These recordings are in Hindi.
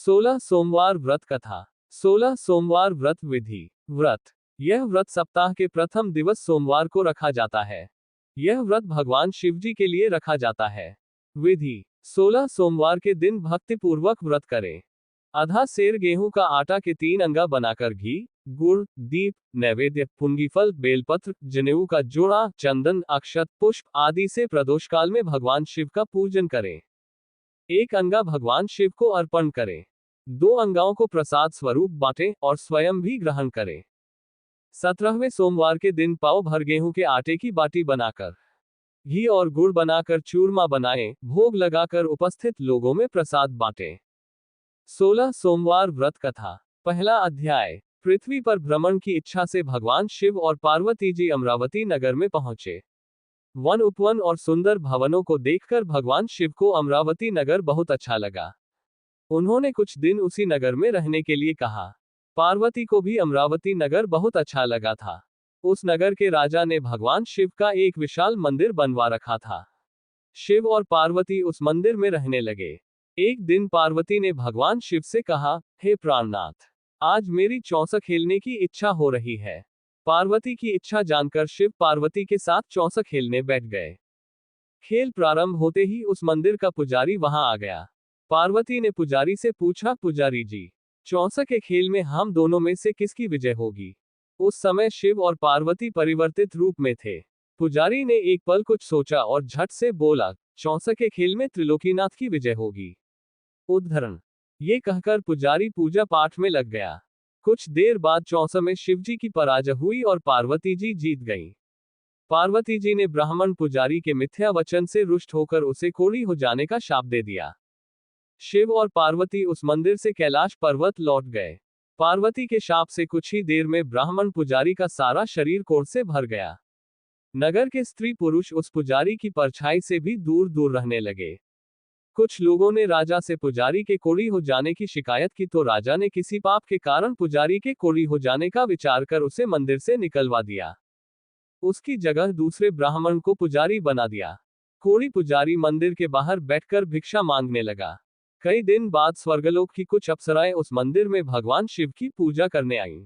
16 सोमवार व्रत कथा। 16 सोमवार व्रत विधि। व्रत। यह व्रत सप्ताह के प्रथम दिवस सोमवार को रखा जाता है। यह व्रत भगवान शिवजी के लिए रखा जाता है। विधि। 16 सोमवार के दिन भक्तिपूर्वक व्रत करें। आधा सेर गेहूं का आटा के 3 अंगा बनाकर घी, गुड़, दीप, नैवेद्य, पुंगीफल, बेलपत्र, जनेऊ का जोड़ा, चंदन, अक्षत, पुष्प आदि से प्रदोषकाल में भगवान शिव का पूजन करें। एक अंगा भगवान शिव को अर्पण करें। 2 अंगाओं को प्रसाद स्वरूप बांटें और स्वयं भी ग्रहण करें। 17वें सोमवार के दिन पाव भर गेहूं के आटे की बाटी बनाकर घी और गुड़ बनाकर चूरमा बनाएं, भोग लगाकर उपस्थित लोगों में प्रसाद बांटें। 16 सोमवार व्रत कथा। पहला अध्याय। पृथ्वी पर भ्रमण की इच्छा से भगवान शिव और पार्वती जी अमरावती नगर में पहुंचे। वन उपवन और सुंदर भवनों को देखकर भगवान शिव को अमरावती नगर बहुत अच्छा लगा। उन्होंने कुछ दिन उसी नगर में रहने के लिए कहा। पार्वती को भी अमरावती नगर बहुत अच्छा लगा था। उस नगर के राजा ने भगवान शिव का एक विशाल मंदिर बनवा रखा था। शिव और पार्वती उस मंदिर में रहने लगे। एक दिन पार्वती ने भगवान शिव से कहा, हे प्राणनाथ, आज मेरी चौसक खेलने की इच्छा हो रही है। पार्वती की इच्छा जानकर शिव पार्वती के साथ चौसक खेलने बैठ गए। खेल प्रारंभ होते ही उस मंदिर का पुजारी वहां आ गया। पार्वती ने पुजारी से पूछा, पुजारी जी, चौसक के खेल में हम दोनों में से किसकी विजय होगी? उस समय शिव और पार्वती परिवर्तित रूप में थे। पुजारी ने एक पल कुछ सोचा और झट से बोला, चौसक के खेल में त्रिलोकीनाथ की विजय होगी। उद्धरण। ये कहकर पुजारी पूजा पाठ में लग गया। कुछ देर बाद चौसक में शिवजी की पराजय हुई और पार्वती जी जीत गईं। पार्वती जी ने ब्राह्मण पुजारी के मिथ्या वचन से रुष्ट होकर उसे कोढ़ी हो जाने का शाप दे दिया। शिव और पार्वती उस मंदिर से कैलाश पर्वत लौट गए। पार्वती के शाप से कुछ ही देर में ब्राह्मण पुजारी का सारा शरीर कोढ़ से भर गया। नगर के स्त्री पुरुष उस पुजारी की परछाई से भी दूर दूर रहने लगे। कुछ लोगों ने राजा से पुजारी के कोढ़ी हो जाने की शिकायत की तो राजा ने किसी पाप के कारण पुजारी के कोढ़ी हो जाने का विचार कर उसे मंदिर से निकलवा दिया। उसकी जगह दूसरे ब्राह्मण को पुजारी बना दिया। कोढ़ी पुजारी मंदिर के बाहर बैठकर भिक्षा मांगने लगा। कई दिन बाद स्वर्गलोक की कुछ अप्सराएं उस मंदिर में भगवान शिव की पूजा करने आईं।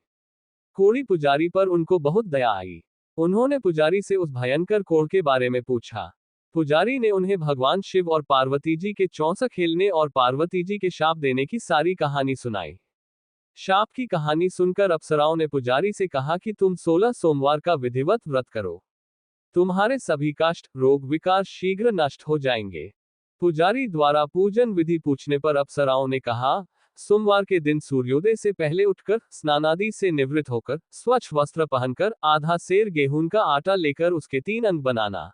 कोढ़ी पुजारी पर उनको बहुत दया आई। उन्होंने पुजारी से उस भयंकर कोढ़ के बारे में पूछा। पुजारी ने उन्हें भगवान शिव और पार्वती जी के चौसक खेलने और पार्वती जी के शाप देने की सारी कहानी सुनाई। शाप की कहानी सुनकर अप्सराओं ने पुजारी से कहा कि तुम 16 सोमवार का विधिवत व्रत करो। तुम्हारे सभी कष्ट, रोग, विकार शीघ्र नष्ट हो जाएंगे। पुजारी द्वारा पूजन विधि पूछने पर अप्सराओं ने कहा, सोमवार के दिन सूर्योदय से पहले उठकर स्नानादि से निवृत्त होकर स्वच्छ वस्त्र पहनकर आधा सेर गेहूं का आटा लेकर उसके 3 अंग बनाना।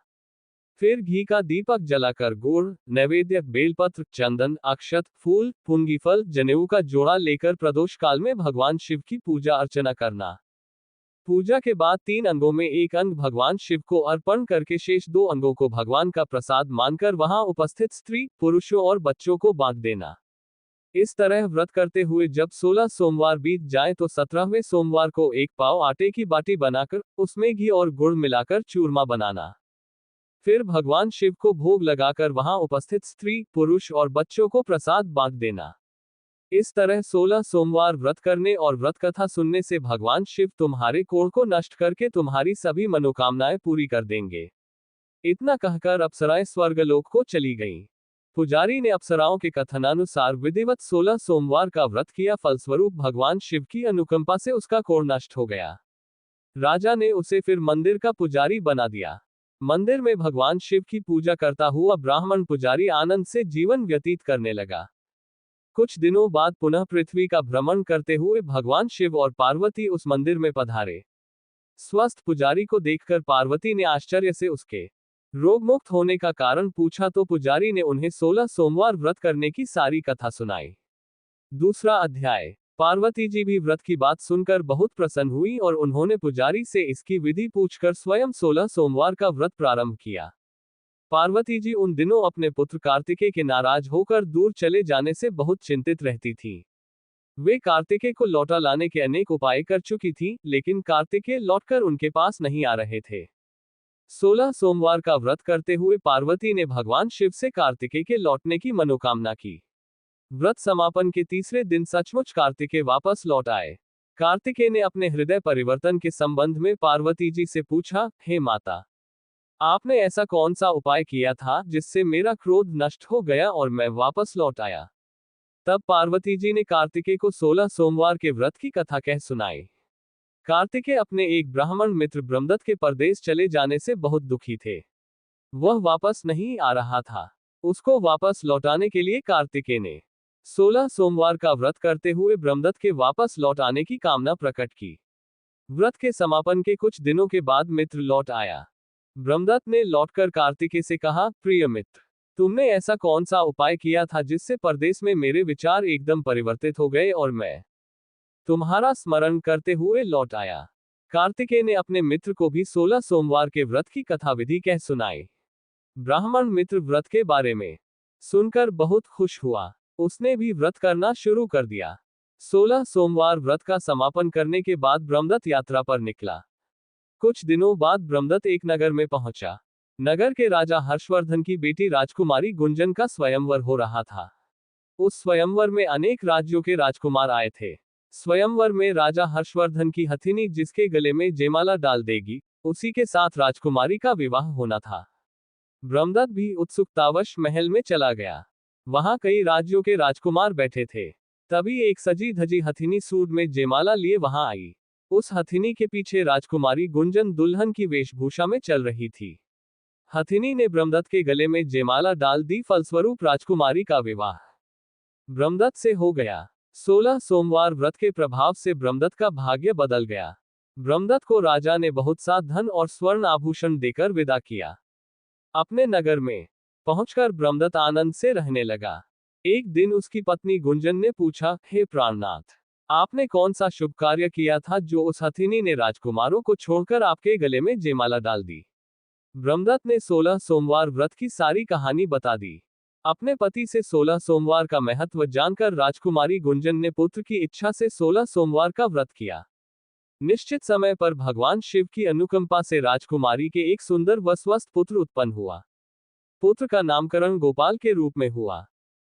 फिर घी का दीपक जलाकर गुड़, नैवेद्य, बेलपत्र, चंदन, अक्षत, फूल, पुंगीफल, जनेऊ का जोड़ा लेकर प्रदोष काल में भगवान शिव की पूजा अर्चना करना। पूजा के बाद 3 अंगों में एक अंग भगवान शिव को अर्पण करके शेष 2 अंगों को भगवान का प्रसाद मानकर वहां उपस्थित स्त्री, पुरुषों और बच्चों को बांट देना। इस तरह व्रत करते हुए जब 16 सोमवार बीत जाए तो 17वें सोमवार को एक पाव आटे की बाटी बनाकर उसमें घी और गुड़ मिलाकर चूरमा बनाना। फिर भगवान शिव को भोग लगाकर वहां उपस्थित स्त्री, पुरुष और बच्चों को प्रसाद बांट देना। इस तरह 16 सोमवार व्रत करने और व्रत कथा सुनने से भगवान शिव तुम्हारे कोढ़ को नष्ट करके तुम्हारी सभी मनोकामनाएं पूरी कर देंगे। इतना कहकर अप्सराएं स्वर्गलोक को चली गईं। पुजारी ने अप्सराओं के कथनानुसार विधिवत 16 सोमवार का व्रत किया, फलस्वरूप भगवान शिव की अनुकंपा से उसका कोढ़ नष्ट हो गया। राजा ने उसे फिर मंदिर का पुजारी बना दिया। मंदिर में भगवान शिव की पूजा करता हुआ ब्राह्मण पुजारी आनंद से जीवन व्यतीत करने लगा। कुछ दिनों बाद पुनः पृथ्वी का भ्रमण करते हुए भगवान शिव और पार्वती उस मंदिर में पधारे। स्वस्थ पुजारी को देखकर पार्वती ने आश्चर्य से उसके रोगमुक्त होने का कारण पूछा तो पुजारी ने उन्हें 16 सोमवार व्रत करने की सारी कथा सुनाई। दूसरा अध्याय। पार्वती जी भी व्रत की बात सुनकर बहुत प्रसन्न हुई और उन्होंने पुजारी से इसकी विधि पूछकर स्वयं 16 सोमवार का व्रत प्रारंभ किया। पार्वती जी उन दिनों अपने पुत्र कार्तिकेय के नाराज होकर दूर चले जाने से बहुत चिंतित रहती थीं। वे कार्तिकेय को लौटा लाने के अनेक उपाय कर चुकी थीं, लेकिन कार्तिकेय लौटकर उनके पास नहीं आ रहे थे। 16 सोमवार का व्रत करते हुए पार्वती ने भगवान शिव से कार्तिकेय के लौटने की मनोकामना की। व्रत समापन के तीसरे दिन सचमुच कार्तिकेय वापस लौट आए। कार्तिकेय ने अपने हृदय परिवर्तन के संबंध में पार्वती जी से पूछा, हे माता, आपने ऐसा कौन सा उपाय किया था जिससे मेरा क्रोध नष्ट हो गया और मैं वापस लौट आया। तब पार्वती जी ने कार्तिकेय को 16 सोमवार के व्रत की कथा कह सुनाई। कार्तिकेय अपने एक ब्राह्मण मित्र ब्रह्मदत्त के परदेश चले जाने से बहुत दुखी थे। वह वापस नहीं आ रहा था। उसको वापस लौटाने के लिए कार्तिकेय ने 16 सोमवार का व्रत करते हुए ब्रह्मदत्त के वापस लौट आने की कामना प्रकट की। व्रत के समापन के कुछ दिनों के बाद मित्र लौट आया। ब्रह्मदत्त ने लौटकर कार्तिकेय से कहा, प्रिय मित्र, तुमने ऐसा कौन सा उपाय किया था जिससे परदेश में मेरे विचार एकदम परिवर्तित हो गए और मैं तुम्हारा स्मरण करते हुए लौट आया। कार्तिकेय ने अपने मित्र को भी 16 सोमवार के व्रत की कथा विधि कह सुनाई। ब्राह्मण मित्र व्रत के बारे में सुनकर बहुत खुश हुआ। उसने भी व्रत करना शुरू कर दिया। 16 सोमवार व्रत का समापन करने के बाद ब्रह्मदत्त यात्रा पर निकला। कुछ दिनों बाद ब्रह्मदत्त एक नगर में पहुंचा। नगर के राजा हर्षवर्धन की बेटी राजकुमारी गुंजन का स्वयंवर हो रहा था। उस स्वयंवर में अनेक राज्यों के राजकुमार आए थे। स्वयंवर में राजा हर्षवर्धन की हथिनी जिसके गले में जयमाला डाल देगी, उसी के साथ राजकुमारी का विवाह होना था। ब्रह्मदत्त भी उत्सुकतावश महल में चला गया। वहां कई राज्यों के राजकुमार बैठे थे। तभी एक सजी धजी हथिनी सूट में जयमाला लिए वहां आई। उस हथिनी के पीछे राजकुमारी गुंजन दुल्हन की वेशभूषा में चल रही थी। हथिनी ने ब्रह्मदत्त के गले में जयमाला डाल दी, फलस्वरूप राजकुमारी का विवाह ब्रह्मदत्त से हो गया। 16 सोमवार व्रत के प्रभाव से ब्रह्मदत्त का भाग्य बदल गया। ब्रह्मदत्त को राजा ने बहुत सा धन और स्वर्ण आभूषण देकर विदा किया। अपने नगर में पहुंचकर ब्रह्मदत्त आनंद से रहने लगा। एक दिन उसकी पत्नी गुंजन ने पूछा, हे प्राणनाथ, आपने कौन सा शुभ कार्य किया था जो उस हथिनी ने राजकुमारों को छोड़कर आपके गले में जयमाला डाल दी। ब्रह्मदत्त ने 16 सोमवार व्रत की सारी कहानी बता दी। अपने पति से 16 सोमवार का महत्व जानकर राजकुमारी गुंजन ने पुत्र की इच्छा से 16 सोमवार का व्रत किया। निश्चित समय पर भगवान शिव की अनुकंपा से राजकुमारी के एक सुंदर व स्वस्थ पुत्र उत्पन्न हुआ। पुत्र का नामकरण गोपाल के रूप में हुआ।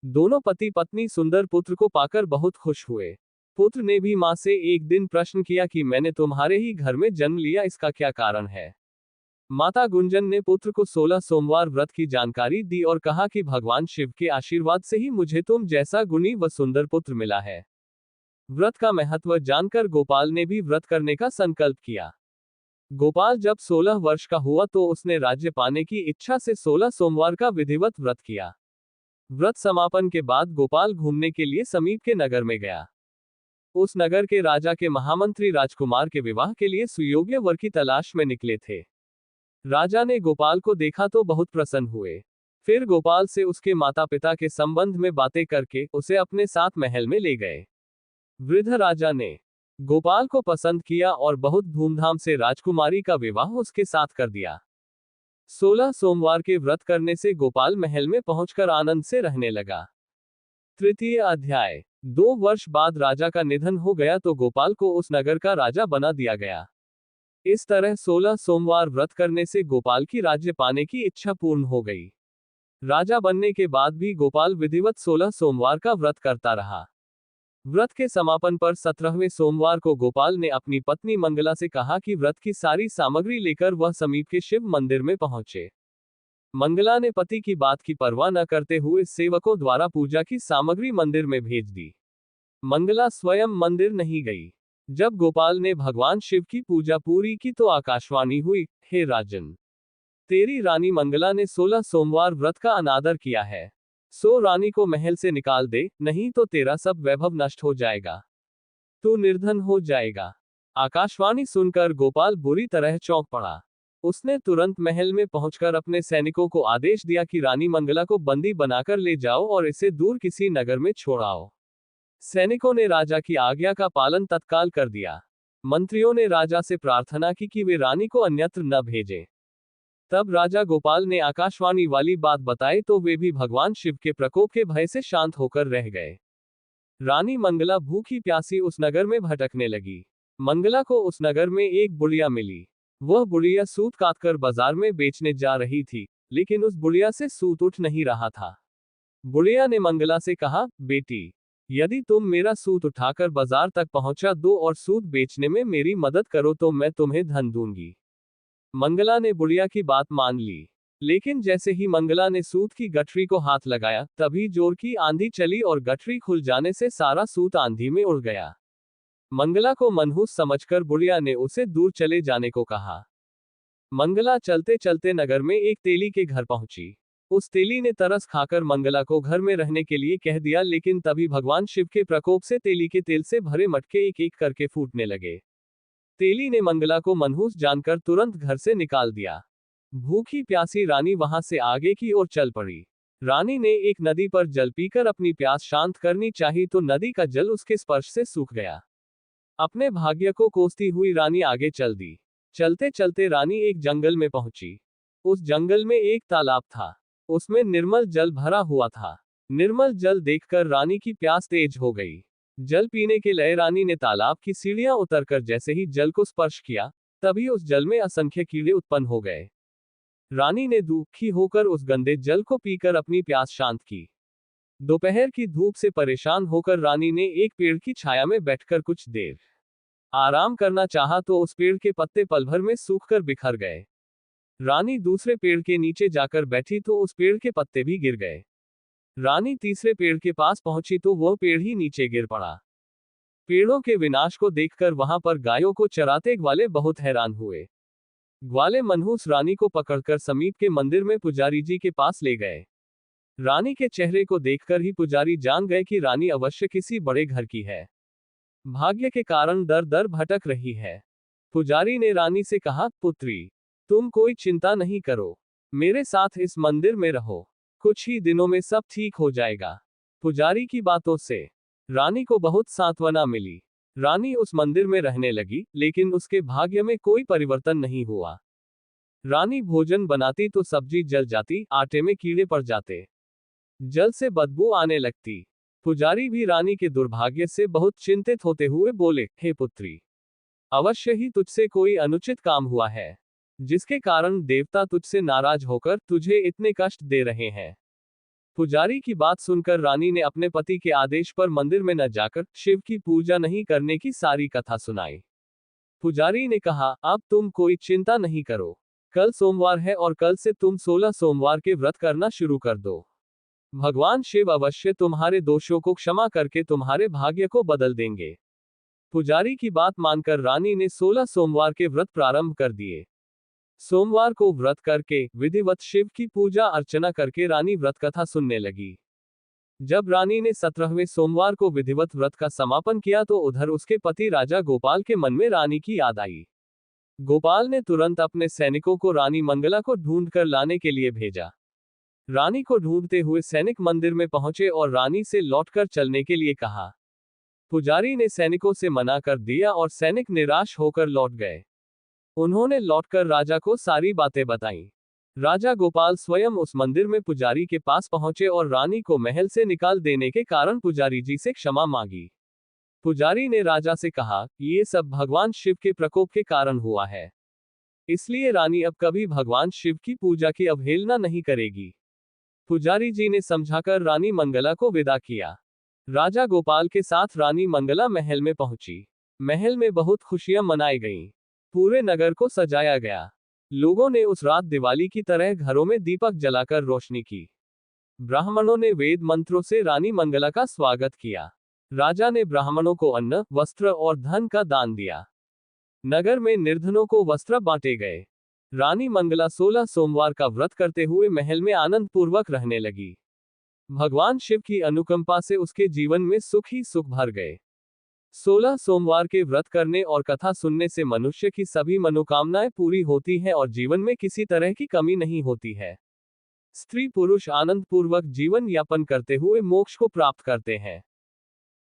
दोनों पति पत्नी सुंदर पुत्र को पाकर बहुत खुश हुए। पुत्र ने भी मां से एक दिन प्रश्न किया कि मैंने तुम्हारे ही घर में जन्म लिया, इसका क्या कारण है। माता गुंजन ने पुत्र को 16 सोमवार व्रत की जानकारी दी और कहा कि भगवान शिव के आशीर्वाद से ही मुझे तुम जैसा गुणी व सुंदर पुत्र मिला है। व्रत का महत्व जानकर गोपाल ने भी व्रत करने का संकल्प किया। गोपाल जब 16 वर्ष का हुआ तो उसने राज्य पाने की इच्छा से 16 सोमवार का विधिवत व्रत किया। व्रत समापन के बाद गोपाल घूमने के लिए समीप के नगर में गया। उस नगर के राजा के महामंत्री राजकुमार के विवाह के लिए सुयोग्य वर की तलाश में निकले थे। राजा ने गोपाल को देखा तो बहुत प्रसन्न हुए। फिर गोपाल से उसके माता पिता के संबंध में बातें करके उसे अपने साथ महल में ले गए। वृद्ध राजा ने गोपाल को पसंद किया और बहुत धूमधाम से राजकुमारी का विवाह उसके साथ कर दिया। 16 सोमवार के व्रत करने से गोपाल महल में पहुंचकर आनंद से रहने लगा। तृतीय अध्याय। 2 वर्ष बाद राजा का निधन हो गया तो गोपाल को उस नगर का राजा बना दिया गया। इस तरह 16 सोमवार व्रत करने से गोपाल की राज्य पाने की इच्छा पूर्ण हो गई। राजा बनने के बाद भी गोपाल विधिवत 16 सोमवार का व्रत करता रहा। व्रत के समापन पर 17वें सोमवार को गोपाल ने अपनी पत्नी मंगला से कहा कि व्रत की सारी सामग्री लेकर वह समीप के शिव मंदिर में पहुंचे। मंगला ने पति की बात की परवाह न करते हुए सेवकों द्वारा पूजा की सामग्री मंदिर में भेज दी। मंगला स्वयं मंदिर नहीं गई। जब गोपाल ने भगवान शिव की पूजा पूरी की तो आकाशवाणी हुई, हे राजन, तेरी रानी मंगला ने 16 सोमवार व्रत का अनादर किया है, सो रानी को महल से निकाल दे, नहीं तो तेरा सब वैभव नष्ट हो जाएगा, तू निर्धन हो जाएगा। आकाशवाणी सुनकर गोपाल बुरी तरह चौंक पड़ा। उसने तुरंत महल में पहुंचकर अपने सैनिकों को आदेश दिया कि रानी मंगला को बंदी बनाकर ले जाओ और इसे दूर किसी नगर में छोड़ाओ। सैनिकों ने राजा की आज्ञा का पालन तत्काल कर दिया। मंत्रियों ने राजा से प्रार्थना की कि वे रानी को अन्यत्र न भेजें। तब राजा गोपाल ने आकाशवाणी वाली बात बताई तो वे भी भगवान शिव के प्रकोप के भय से शांत होकर रह गए। रानी मंगला भूखी प्यासी उस नगर में भटकने लगी। मंगला को उस नगर में एक बुढ़िया मिली। वह बुढ़िया सूत काटकर बाजार में बेचने जा रही थी, लेकिन उस बुढ़िया से सूत उठ नहीं रहा था। बुढ़िया ने मंगला से कहा, बेटी, यदि तुम मेरा सूत उठाकर बाजार तक पहुंचा दो और सूत बेचने में मेरी मदद करो तो मैं तुम्हें धन दूंगी। मंगला ने बुढ़िया की बात मान ली। लेकिन जैसे ही मंगला ने सूत की गठरी को हाथ लगाया, तभी जोर की आंधी चली और गठरी खुल जाने से सारा सूत आंधी में उड़ गया। मंगला को मनहूस समझकर बुढ़िया ने उसे दूर चले जाने को कहा। मंगला चलते चलते नगर में एक तेली के घर पहुंची। उस तेली ने तरस खाकर मंगला को घर में रहने के लिए कह दिया, लेकिन तभी भगवान शिव के प्रकोप से तेली के तेल से भरे मटके एक एक करके फूटने लगे। तेली ने मंगला को मनहूस जानकर तुरंत घर से निकाल दिया। भूखी प्यासी रानी वहां से आगे की ओर चल पड़ी। रानी ने एक नदी पर जल पीकर अपनी प्यास शांत करनी चाही तो नदी का जल उसके स्पर्श से सूख गया। अपने भाग्य को कोसती हुई रानी आगे चल दी। चलते चलते रानी एक जंगल में पहुंची। उस जंगल में एक तालाब था। उसमें निर्मल जल भरा हुआ था। निर्मल जल देखकर रानी की प्यास तेज हो गई। जल पीने के लिए रानी ने तालाब की सीढ़ियां उतरकर जैसे ही जल को स्पर्श किया, तभी उस जल में असंख्य कीड़े उत्पन्न हो गए। रानी ने दुखी होकर उस गंदे जल को पीकर अपनी प्यास शांत की। दोपहर की धूप से परेशान होकर रानी ने एक पेड़ की छाया में बैठकर कुछ देर आराम करना चाहा तो उस पेड़ के पत्ते पल भर में सूखकर बिखर गए। रानी दूसरे पेड़ के नीचे जाकर बैठी तो उस पेड़ के पत्ते भी गिर गए। रानी तीसरे पेड़ के पास पहुंची तो वह पेड़ ही नीचे गिर पड़ा। पेड़ों के विनाश को देखकर वहां पर गायों को चराते ग्वाले बहुत हैरान हुए। ग्वाले मनहूस रानी को पकड़कर समीप के मंदिर में पुजारी जी के पास ले गए। रानी के चेहरे को देखकर ही पुजारी जान गए कि रानी अवश्य किसी बड़े घर की है। भाग्य के कारण दर दर भटक रही है। पुजारी ने रानी से कहा, पुत्री, तुम कोई चिंता नहीं करो, मेरे साथ इस मंदिर में रहो, कुछ ही दिनों में सब ठीक हो जाएगा। पुजारी की बातों से रानी को बहुत सांत्वना मिली। रानी उस मंदिर में रहने लगी, लेकिन उसके भाग्य में कोई परिवर्तन नहीं हुआ। रानी भोजन बनाती तो सब्जी जल जाती, आटे में कीड़े पड़ जाते, जल से बदबू आने लगती। पुजारी भी रानी के दुर्भाग्य से बहुत चिंतित होते हुए बोले, हे पुत्री, अवश्य ही तुझसे कोई अनुचित काम हुआ है, जिसके कारण देवता तुझसे नाराज होकर तुझे इतने कष्ट दे रहे हैं। पुजारी की बात सुनकर रानी ने अपने पति के आदेश पर मंदिर में न जाकर शिव की पूजा नहीं करने की सारी कथा सुनाई। पुजारी ने कहा, अब तुम कोई चिंता नहीं करो, कल सोमवार है और कल से तुम 16 सोमवार के व्रत करना शुरू कर दो। भगवान शिव अवश्य तुम्हारे दोषों को क्षमा करके तुम्हारे भाग्य को बदल देंगे। पुजारी की बात मानकर रानी ने 16 सोमवार के व्रत प्रारंभ कर दिए। सोमवार को व्रत करके विधिवत शिव की पूजा अर्चना करके रानी व्रत कथा सुनने लगी। जब रानी ने 17वें सोमवार को विधिवत व्रत का समापन किया तो उधर उसके पति राजा गोपाल के मन में रानी की याद आई। गोपाल ने तुरंत अपने सैनिकों को रानी मंगला को ढूंढ कर लाने के लिए भेजा। रानी को ढूंढते हुए सैनिक मंदिर में पहुंचे और रानी से लौटकर चलने के लिए कहा। पुजारी ने सैनिकों से मना कर दिया और सैनिक निराश होकर लौट गए। उन्होंने लौटकर राजा को सारी बातें बताईं। राजा गोपाल स्वयं उस मंदिर में पुजारी के पास पहुंचे और रानी को महल से निकाल देने के कारण पुजारी जी से क्षमा मांगी। पुजारी ने राजा से कहा, ये सब भगवान शिव के प्रकोप के कारण हुआ है, इसलिए रानी अब कभी भगवान शिव की पूजा की अवहेलना नहीं करेगी। पुजारी जी ने समझाकर रानी मंगला को विदा किया। राजा गोपाल के साथ रानी मंगला महल में पहुंची। महल में बहुत खुशियां मनाई गईं। पूरे नगर को सजाया गया। लोगों ने उस रात दिवाली की तरह घरों में दीपक जलाकर रोशनी की। ब्राह्मणों ने वेद मंत्रों से रानी मंगला का स्वागत किया। राजा ने ब्राह्मणों को अन्न, वस्त्र और धन का दान दिया। नगर में निर्धनों को वस्त्र बांटे गए। रानी मंगला 16 सोमवार का व्रत करते हुए महल में आनंद पूर्वक रहने लगी। भगवान शिव की अनुकंपा से उसके जीवन में सुख ही सुख भर गए। 16 सोमवार के व्रत करने और कथा सुनने से मनुष्य की सभी मनोकामनाएं पूरी होती हैं और जीवन में किसी तरह की कमी नहीं होती है। स्त्री पुरुष आनंद पूर्वक जीवन यापन करते हुए मोक्ष को प्राप्त करते हैं।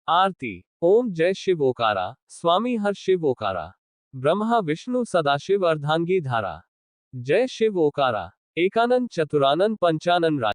आरती। ओम जय शिव ओकारा, स्वामी हर शिव ओकारा, ब्रह्मा विष्णु सदाशिव अर्धांगी धारा। जय शिव ओकारा। एकानंद चतुरानंद पंचानन राज।